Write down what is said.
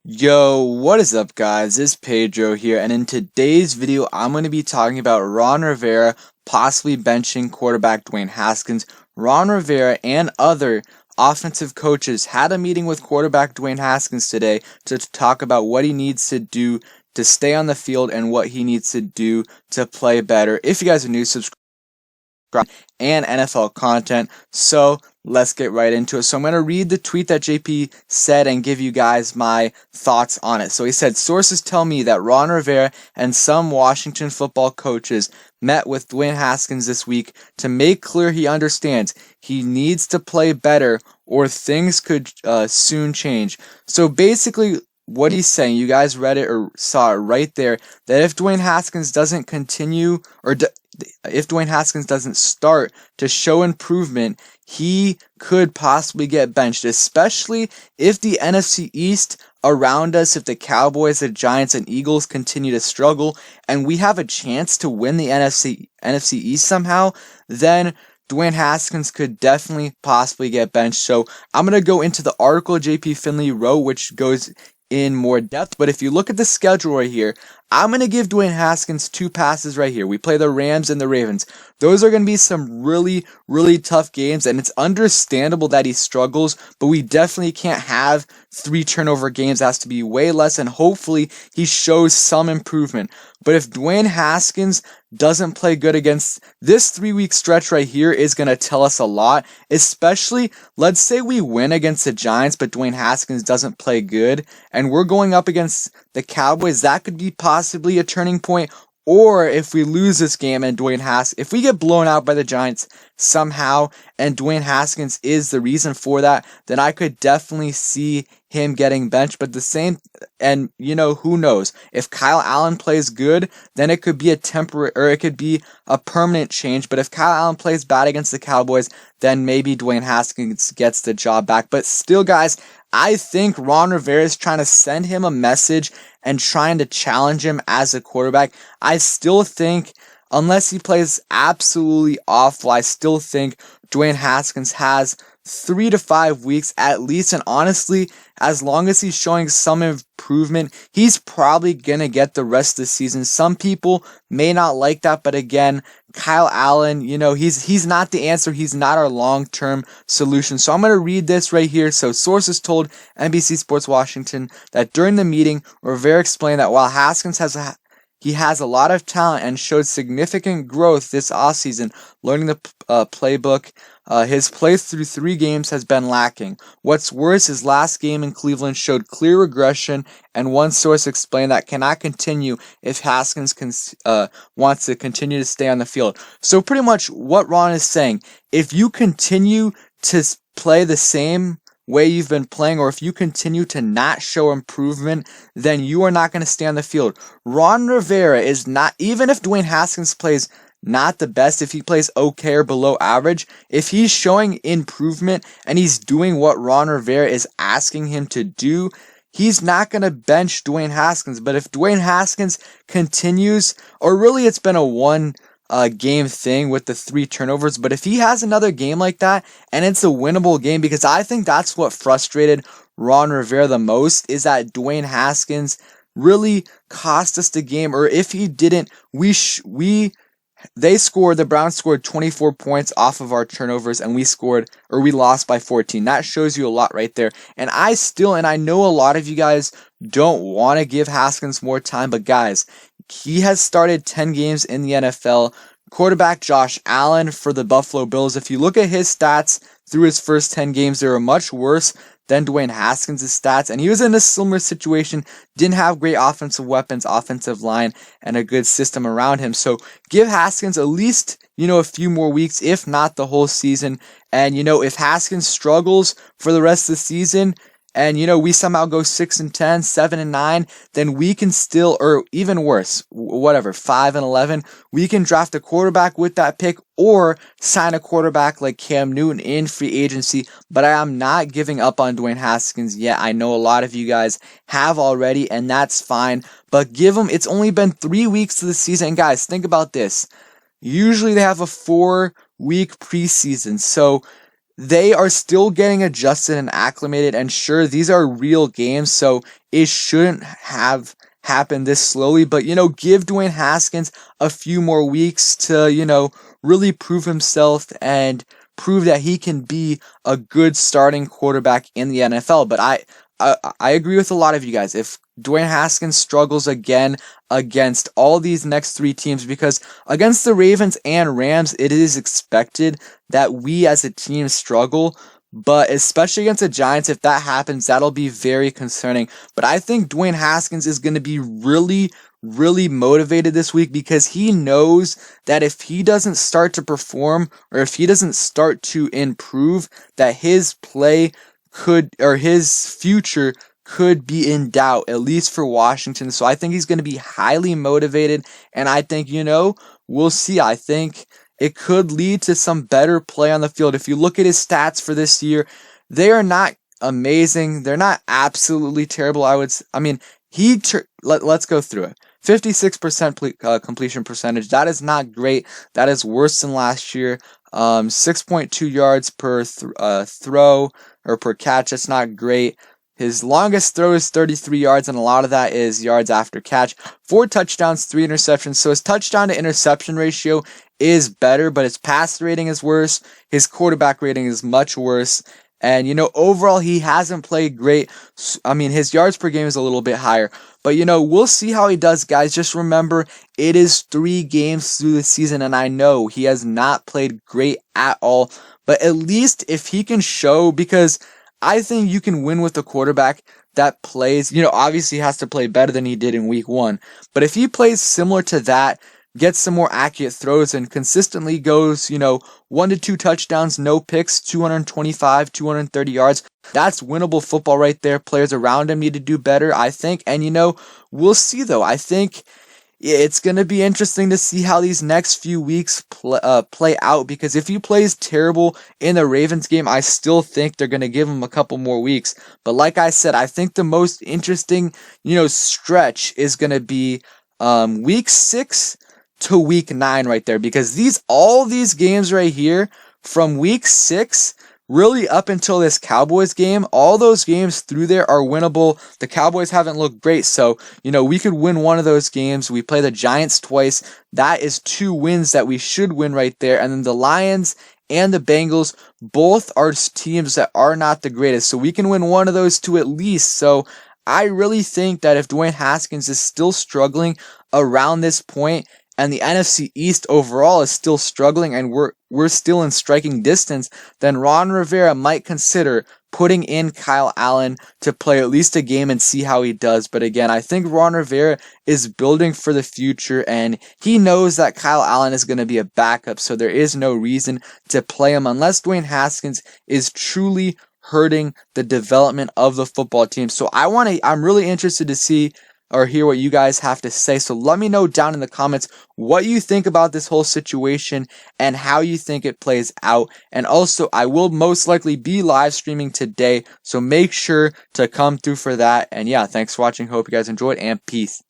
Yo, what is up guys? It's Pedro here, and in today's video I'm going to be talking about Ron Rivera possibly benching quarterback Dwayne Haskins. Ron Rivera and other offensive coaches had a meeting with quarterback Dwayne Haskins today to talk about what he needs to do to stay on the field and what he needs to do to play better. If you guys are new, subscribe and NFL content. So let's get right into it. So I'm going to read the tweet that JP said and give you guys my thoughts on it. So he said, sources tell me that Ron Rivera and some Washington football coaches met with Dwayne Haskins this week to make clear he understands he needs to play better or things could soon change. So basically what he's saying, you guys read it or saw it right there, that if Dwayne Haskins doesn't continue or if Dwayne Haskins doesn't start to show improvement, he could possibly get benched, especially if the NFC East around us, if the Cowboys, the Giants, and Eagles continue to struggle, and we have a chance to win the NFC East somehow, then Dwayne Haskins could definitely possibly get benched. So I'm going to go into the article JP Finley wrote, which goes in more depth, but if you look at the schedule right here, I'm going to give Dwayne Haskins 2 passes right here. We play the Rams and the Ravens. Those are going to be some really, really tough games, and it's understandable that he struggles, but we definitely can't have 3 turnover games. It has to be way less, and hopefully he shows some improvement. But if Dwayne Haskins doesn't play good against this 3-week stretch right here is going to tell us a lot, especially let's say we win against the Giants, but Dwayne Haskins doesn't play good, and we're going up against the Cowboys. That could be possibly a turning point. Or if we lose this game and if we get blown out by the Giants somehow and Dwayne Haskins is the reason for that, then I could definitely see him getting benched. But and who knows? If Kyle Allen plays good, then it could be it could be a permanent change. But if Kyle Allen plays bad against the Cowboys, then maybe Dwayne Haskins gets the job back. But still, guys, I think Ron Rivera is trying to send him a message and trying to challenge him as a quarterback. I still think, unless he plays absolutely awful, I still think Dwayne Haskins has 3 to 5 weeks at least, and honestly, as long as he's showing some improvement, he's probably gonna get the rest of the season. Some people may not like that, but again, Kyle Allen, he's not the answer. He's not our long-term solution. So I'm gonna read this right here. So sources told NBC Sports Washington that during the meeting, Rivera explained that while Haskins has a lot of talent and showed significant growth this offseason, learning the playbook. His play through 3 games has been lacking. What's worse, his last game in Cleveland showed clear regression, and one source explained that cannot continue if Haskins wants to continue to stay on the field. So pretty much what Ron is saying, if you continue to play the same way you've been playing, or if you continue to not show improvement, then you are not going to stay on the field. Ron Rivera is not, even if Dwayne Haskins plays not the best, if he plays okay or below average, if he's showing improvement and he's doing what Ron Rivera is asking him to do, he's not going to bench Dwayne Haskins. But if Dwayne Haskins continues, or really it's been a one game thing with the 3 turnovers, but if he has another game like that and it's a winnable game, because I think that's what frustrated Ron Rivera the most, is that Dwayne Haskins really cost us the game, or if he didn't, the Browns scored 24 points off of our turnovers, and we lost by 14. That shows you a lot right there. And I know a lot of you guys don't want to give Haskins more time, but guys, he has started 10 games in the NFL. Quarterback Josh Allen for the Buffalo Bills, if you look at his stats through his first 10 games, they were much worse than Dwayne Haskins' stats, and he was in a similar situation, didn't have great offensive weapons, offensive line, and a good system around him. So give Haskins at least, a few more weeks, if not the whole season. And, if Haskins struggles for the rest of the season, and we somehow go 6-10, 7-9, then we can still, or even worse, 5-11, we can draft a quarterback with that pick or sign a quarterback like Cam Newton in free agency. But I am not giving up on Dwayne Haskins yet. I know a lot of you guys have already, and that's fine. But give him, it's only been 3 weeks to the season. And guys, think about this. Usually they have a 4-week preseason. So they are still getting adjusted and acclimated, and sure, these are real games, so it shouldn't have happened this slowly, but, give Dwayne Haskins a few more weeks to, really prove himself and prove that he can be a good starting quarterback in the NFL. But I agree with a lot of you guys. If Dwayne Haskins struggles again against all these next three teams, because against the Ravens and Rams, it is expected that we as a team struggle, but especially against the Giants, if that happens, that'll be very concerning. But I think Dwayne Haskins is going to be really, really motivated this week, because he knows that if he doesn't start to perform, or if he doesn't start to improve, that his play or his future could be in doubt, at least for Washington. So I think he's going to be highly motivated, and I think, we'll see. I think it could lead to some better play on the field. If you look at his stats for this year, they are not amazing. They're not absolutely terrible. Let's go through it. 56% completion percentage. That is not great. That is worse than last year. 6.2 yards per throw or per catch. That's not great. His longest throw is 33 yards, and a lot of that is yards after catch. 4 touchdowns, 3 interceptions. So his touchdown to interception ratio is better, but his pass rating is worse. His quarterback rating is much worse. And, overall, he hasn't played great. His yards per game is a little bit higher. But, we'll see how he does, guys. Just remember, it is 3 games through the season, and I know he has not played great at all. But at least if he can show, because I think you can win with a quarterback that plays, obviously he has to play better than he did in week 1. But if he plays similar to that, gets some more accurate throws, and consistently goes, 1 to 2 touchdowns, no picks, 225, 230 yards. That's winnable football right there. Players around him need to do better, I think. And, we'll see, though. I think it's going to be interesting to see how these next few weeks play out, because if he plays terrible in the Ravens game, I still think they're going to give him a couple more weeks. But like I said, I think the most interesting, stretch is going to be week 6 to week 9 right there, because all these games right here from week 6 really up until this Cowboys game, all those games through there are winnable. The Cowboys haven't looked great, so we could win one of those games. We play the Giants twice. That is 2 wins that we should win right there. And then the Lions and the Bengals, both are teams that are not the greatest, so we can win one of those 2 at least. So I really think that if Dwayne Haskins is still struggling around this point, and the NFC East overall is still struggling, and we're still in striking distance, then Ron Rivera might consider putting in Kyle Allen to play at least a game and see how he does. But again, I think Ron Rivera is building for the future, and he knows that Kyle Allen is going to be a backup, so there is no reason to play him unless Dwayne Haskins is truly hurting the development of the football team. So I'm really interested to see or hear what you guys have to say. So let me know down in the comments what you think about this whole situation and how you think it plays out. And also, I will most likely be live streaming today, so make sure to come through for that. And yeah, thanks for watching. Hope you guys enjoyed, and peace.